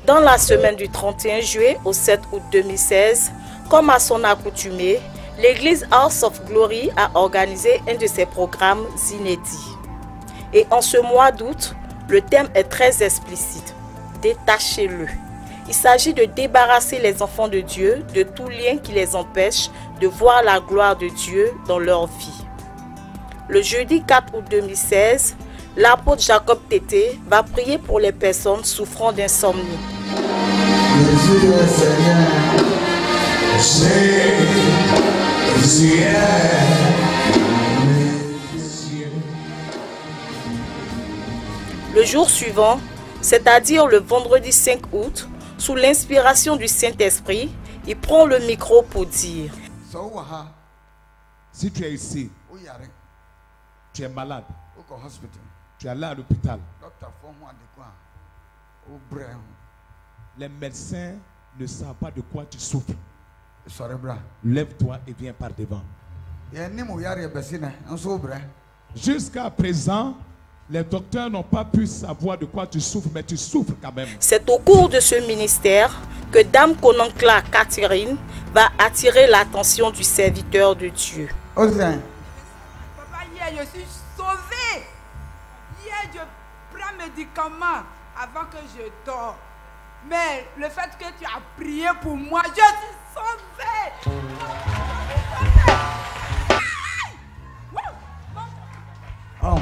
Dans la semaine du 31 juillet au 7 août 2016, comme à son accoutumée, l'église House of Glory a organisé un de ses programmes inédits. Et en ce mois d'août, le thème est très explicite. Détachez-le. Il s'agit de débarrasser les enfants de Dieu de tout lien qui les empêche de voir la gloire de Dieu dans leur vie. Le jeudi 4 août 2016, l'apôtre Jacob Tété va prier pour les personnes souffrant d'insomnie. Jésus est Seigneur, Le jour suivant, c'est-à-dire le vendredi 5 août, sous l'inspiration du Saint-Esprit, il prend le micro pour dire: Si tu es ici, tu es malade, tu es allé à l'hôpital, les médecins ne savent pas de quoi tu souffres. Lève-toi et viens par devant. Jusqu'à présent, les docteurs n'ont pas pu savoir de quoi tu souffres, mais tu souffres quand même. C'est au cours de ce ministère que Dame Konankla Catherine va attirer l'attention du serviteur de Dieu. Papa, hier je suis sauvée. Hier je prends médicaments avant que je dors. Mais le fait que tu as prié pour moi, je suis sauvée. Oh.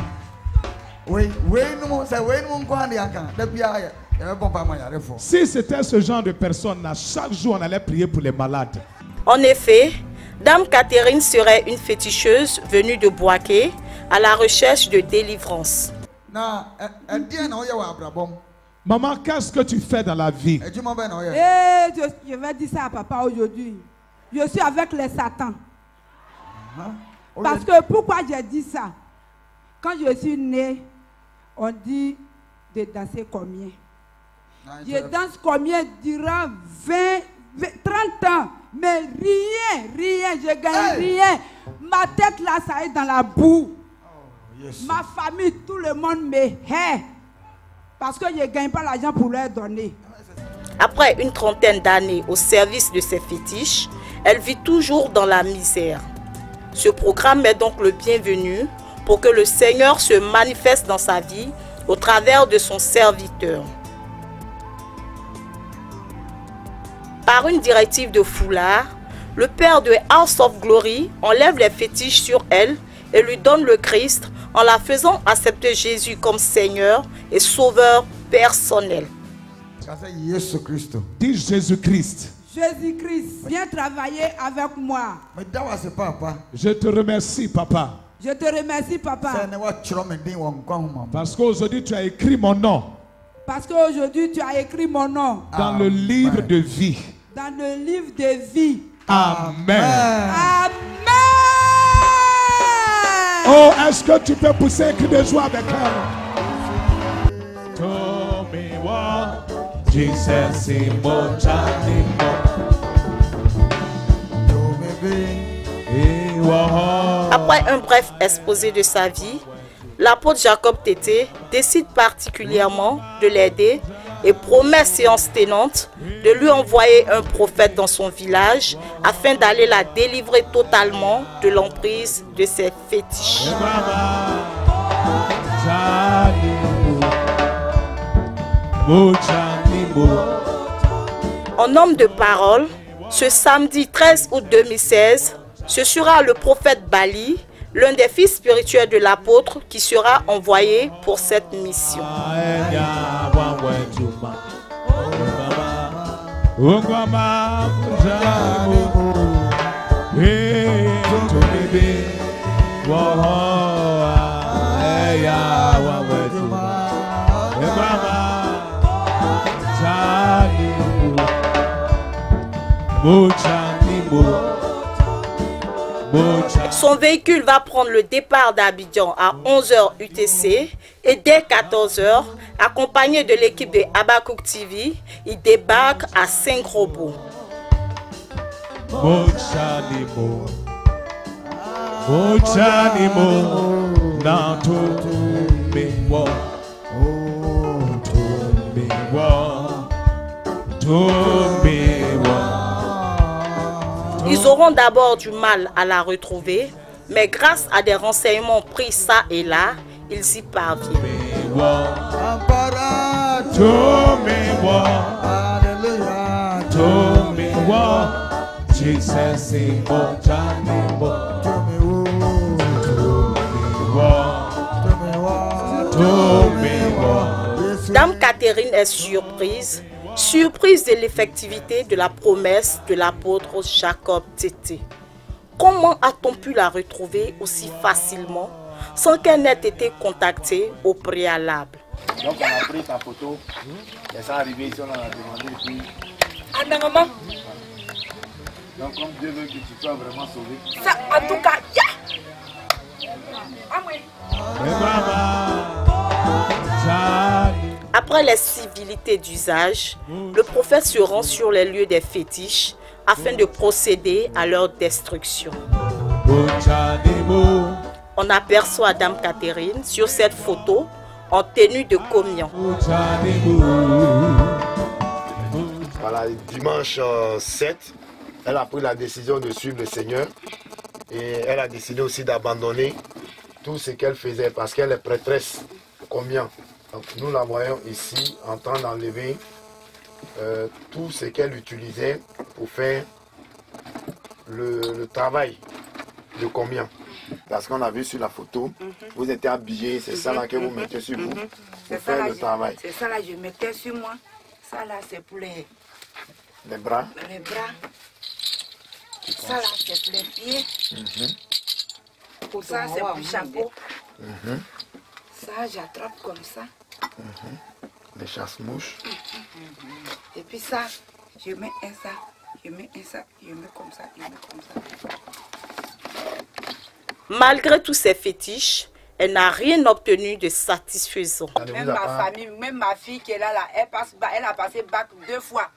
Si c'était ce genre de personne, chaque jour on allait prier pour les malades. En effet, Dame Catherine serait une féticheuse venue de Boaké à la recherche de délivrance. Maman, qu'est-ce que tu fais dans la vie? Je vais dire ça à papa aujourd'hui. Je suis avec les satans. Parce que pourquoi j'ai dit ça? Quand je suis né, on dit de danser combien? Je danse combien durant 30 ans. Mais rien, je gagne rien. Ma tête là, ça est dans la boue. Ma famille, tout le monde me hait. Parce que je ne gagne pas l'argent pour leur donner. Après une trentaine d'années au service de ses fétiches, elle vit toujours dans la misère. Ce programme est donc le bienvenu pour que le Seigneur se manifeste dans sa vie au travers de son serviteur. Par une directive de Foulard, le père de House of Glory enlève les fétiches sur elle et lui donne le Christ en la faisant accepter Jésus comme Seigneur et Sauveur personnel. Dis Jésus-Christ. Jésus-Christ, viens travailler avec moi. Je te remercie, papa. Je te remercie, papa. Parce qu'aujourd'hui, tu as écrit mon nom. Parce qu'aujourd'hui, tu as écrit mon nom. Dans le livre de vie. Dans le livre de vie. Amen. Amen. Oh, est-ce que tu peux pousser un cri de joie avec elle? Après un bref exposé de sa vie, l'apôtre Jacob Tété décide particulièrement de l'aider et promet séance tenante de lui envoyer un prophète dans son village afin d'aller la délivrer totalement de l'emprise de ses fétiches. En homme de parole, ce samedi 13 août 2016, ce sera le prophète Bali, l'un des fils spirituels de l'apôtre, qui sera envoyé pour cette mission. Son véhicule va prendre le départ d'Abidjan à 11h UTC et dès 14h, accompagné de l'équipe de Habakkuk TV, il débarque à Saint-Grobo. Ils auront d'abord du mal à la retrouver, mais grâce à des renseignements pris ça et là, ils y parviennent. Dame Catherine est surprise de l'effectivité de la promesse de l'apôtre Jacob Tété. Comment a-t-on pu la retrouver aussi facilement sans qu'elle n'ait été contactée au préalable? Donc on a pris ta photo, et ça arrivé ici, on a demandé et puis... maman. Donc comme Dieu veut que tu sois vraiment sauvé. Ça, en tout cas, Après les civilités d'usage, le prophète se rend sur les lieux des fétiches afin de procéder à leur destruction. On aperçoit Dame Catherine sur cette photo en tenue de communion. Voilà, dimanche 7, elle a pris la décision de suivre le Seigneur et elle a décidé aussi d'abandonner tout ce qu'elle faisait parce qu'elle est prêtresse combien. Donc, nous la voyons ici en train d'enlever tout ce qu'elle utilisait pour faire le travail de combien. Parce qu'on a vu sur la photo, vous étiez habillés, c'est ça là que vous mettez sur vous pour faire le travail. C'est ça là, je mettais sur moi. Ça là, c'est pour les bras. Les bras. Ça là, c'est pour les pieds. Pour ça, c'est pour le chapeau. Ça, j'attrape comme ça. Les chasse-mouches. Et puis ça, je mets un ça, je mets un ça, je mets comme ça, je mets comme ça. Malgré tous ces fétiches, elle n'a rien obtenu de satisfaisant. Même ma famille, même ma fille qui est là, elle a passé bac 2 fois.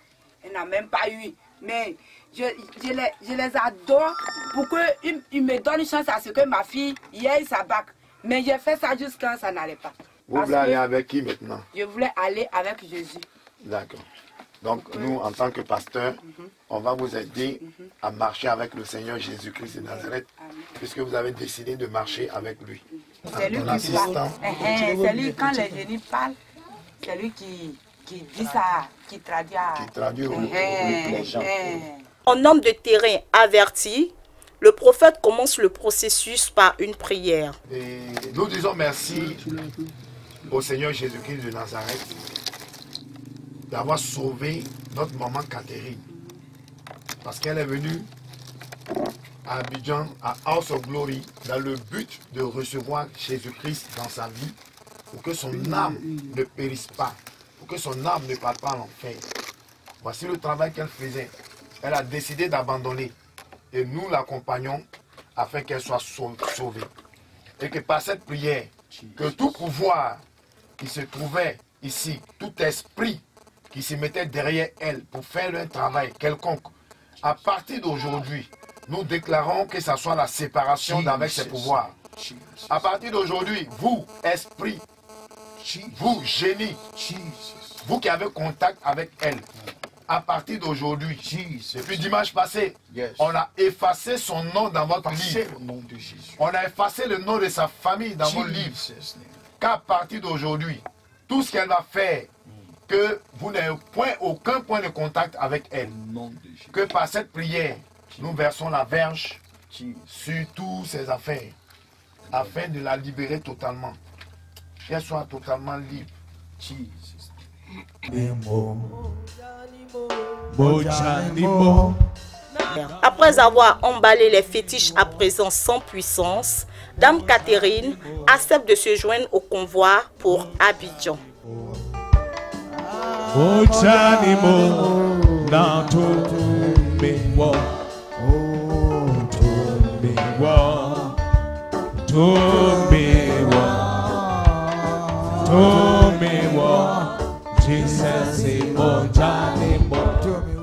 Elle n'a même pas eu. Mais je les adore pour qu'ils me donnent une chance à ce que ma fille y ait sa bac. Mais j'ai fait ça juste quand ça n'allait pas. Vous voulez aller avec qui maintenant? Je voulais aller avec Jésus. D'accord. Donc nous, en tant que pasteur, on va vous aider à marcher avec le Seigneur Jésus-Christ de Nazareth, puisque vous avez décidé de marcher avec lui. C'est lui qui parle. C'est lui, quand les génies parlent, c'est lui qui dit ça, qui traduit. Qui traduit aux gens. En homme de terrain averti, le prophète commence le processus par une prière. Et nous disons merci au Seigneur Jésus-Christ de Nazareth d'avoir sauvé notre maman Catherine. Parce qu'elle est venue à Abidjan, à House of Glory, dans le but de recevoir Jésus-Christ dans sa vie, pour que son âme ne périsse pas, pour que son âme ne parte pas en enfer. Voici le travail qu'elle faisait. Elle a décidé d'abandonner. Et nous l'accompagnons afin qu'elle soit sauvée. Et que par cette prière, que tout pouvoir qui se trouvait ici, tout esprit qui se mettait derrière elle pour faire un travail quelconque, à partir d'aujourd'hui, nous déclarons que ce soit la séparation d'avec ses pouvoirs. À partir d'aujourd'hui, vous, esprit, vous, génie, vous qui avez contact avec elle, à partir d'aujourd'hui, depuis dimanche passé, on a effacé son nom dans votre livre. On a effacé le nom de sa famille dans votre livre. Qu'à partir d'aujourd'hui, tout ce qu'elle va faire, que vous n'ayez aucun point de contact avec elle. Que par cette prière, nous versons la verge sur toutes ses affaires, afin de la libérer totalement. Qu'elle soit totalement libre. Après avoir emballé les fétiches à présent sans puissance, Dame Catherine accepte de se joindre au convoi pour Abidjan.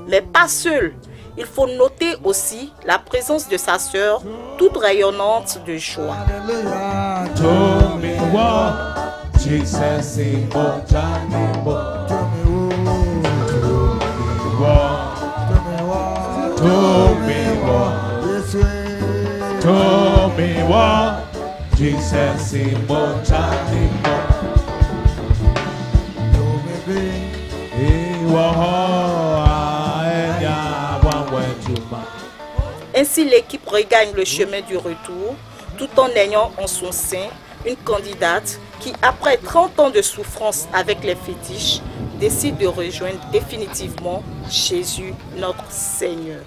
Mais pas seul. Il faut noter aussi la présence de sa sœur, toute rayonnante de joie. Iwo, Jesus Imojanimo. Ainsi, l'équipe regagne le chemin du retour, tout en ayant en son sein une candidate qui, après 30 ans de souffrance avec les fétiches, décide de rejoindre définitivement Jésus, notre Seigneur.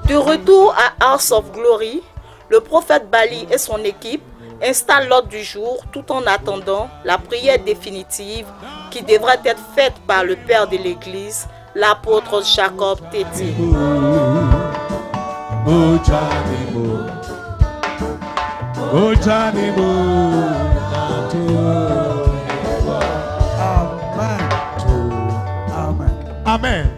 De retour à House of Glory, le prophète Bali et son équipe installent l'ordre du jour tout en attendant la prière définitive qui devra être faite par le père de l'église, l'apôtre Jacob Tété. Amen.